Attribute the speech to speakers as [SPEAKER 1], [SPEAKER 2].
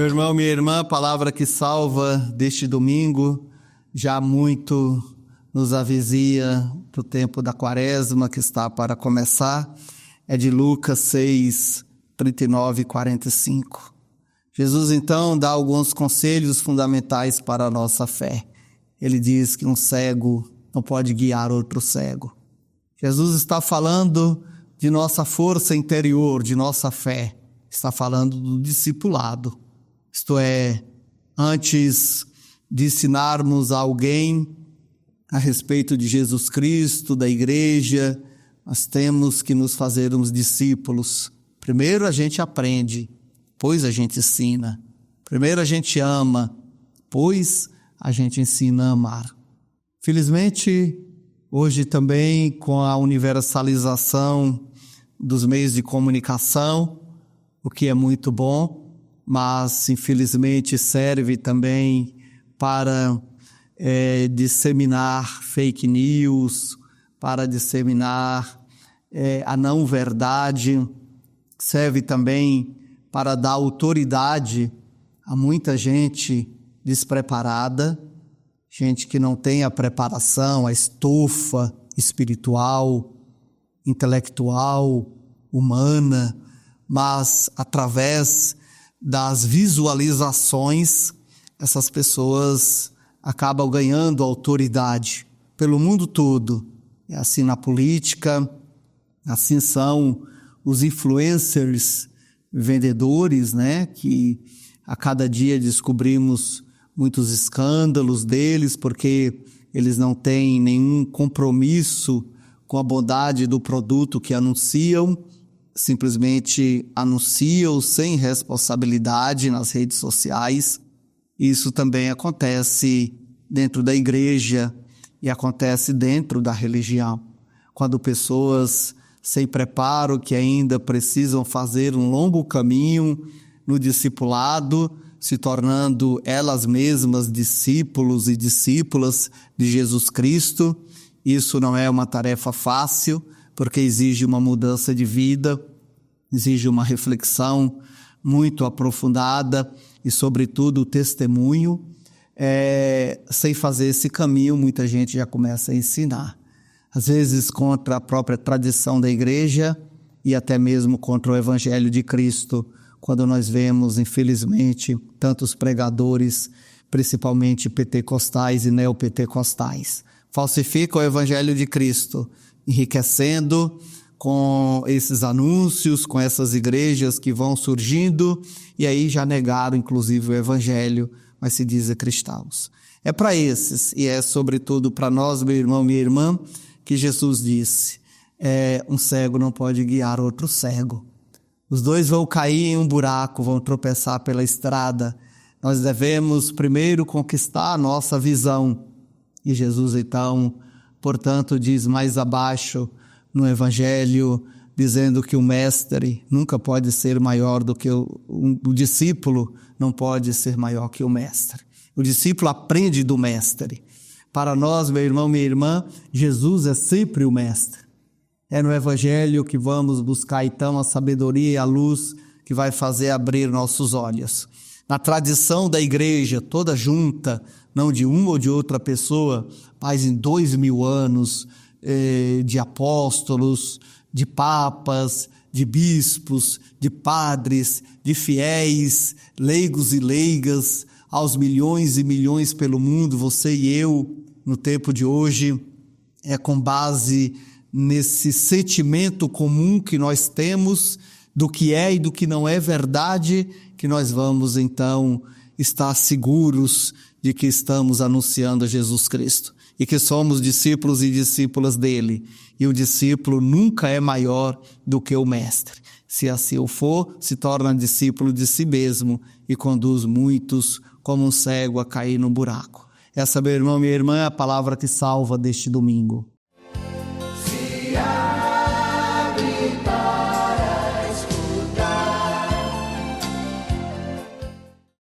[SPEAKER 1] irmão, minha irmã, a palavra que salva deste domingo já muito nos avizinha para o tempo da quaresma que está para começar, é de Lucas 6, 39 e 45. Jesus então dá alguns conselhos fundamentais para a nossa fé. Ele diz que um cego não pode guiar outro cego. Jesus está falando de nossa força interior, de nossa fé. Está falando do discipulado. Isto é, antes de ensinarmos a alguém a respeito de Jesus Cristo, da igreja, nós temos que nos fazer uns discípulos. Primeiro a gente aprende, depois a gente ensina. Primeiro a gente ama, depois a gente ensina a amar. Felizmente, hoje também com a universalização dos meios de comunicação, o que é muito bom, mas infelizmente serve também para disseminar fake news, para disseminar a não verdade, serve também para dar autoridade a muita gente despreparada, gente que não tem a preparação, a estofa espiritual, intelectual, humana, mas através das visualizações, essas pessoas acabam ganhando autoridade pelo mundo todo. É assim na política, assim são os influencers, vendedores, que a cada dia descobrimos muitos escândalos deles, porque eles não têm nenhum compromisso com a bondade do produto que anunciam, simplesmente anunciam sem responsabilidade nas redes sociais. Isso também acontece dentro da igreja e acontece dentro da religião. Quando pessoas sem preparo, que ainda precisam fazer um longo caminho no discipulado, se tornando elas mesmas discípulos e discípulas de Jesus Cristo. Isso não é uma tarefa fácil, porque exige uma mudança de vida, exige uma reflexão muito aprofundada e, sobretudo, o testemunho. Sem fazer esse caminho, muita gente já começa a ensinar. Às vezes contra a própria tradição da igreja e até mesmo contra o Evangelho de Cristo, quando nós vemos, infelizmente, tantos pregadores, principalmente pentecostais e neopentecostais, falsificam o Evangelho de Cristo, enriquecendo com esses anúncios, com essas igrejas que vão surgindo, e aí já negaram inclusive o Evangelho, mas se dizem cristãos. É para esses, e é sobretudo para nós, meu irmão, minha irmã, que Jesus disse, um cego não pode guiar outro cego. Os dois vão cair em um buraco, vão tropeçar pela estrada. Nós devemos primeiro conquistar a nossa visão. E Jesus então, portanto, diz mais abaixo no Evangelho, dizendo que o mestre nunca pode ser maior do que o discípulo, não pode ser maior que o mestre. O discípulo aprende do mestre. Para nós, meu irmão, minha irmã, Jesus é sempre o mestre. É no Evangelho que vamos buscar então a sabedoria e a luz que vai fazer abrir nossos olhos. Na tradição da igreja, toda junta, não de uma ou de outra pessoa, mas em 2000 anos de apóstolos, de papas, de bispos, de padres, de fiéis, leigos e leigas, aos milhões e milhões pelo mundo, você e eu, no tempo de hoje, é com base nesse sentimento comum que nós temos do que é e do que não é verdade, que nós vamos então estar seguros de que estamos anunciando a Jesus Cristo e que somos discípulos e discípulas dele. E o discípulo nunca é maior do que o mestre. Se assim o for, se torna discípulo de si mesmo e conduz muitos como um cego a cair no buraco. Essa, meu irmão, minha irmã, é a palavra que salva deste domingo.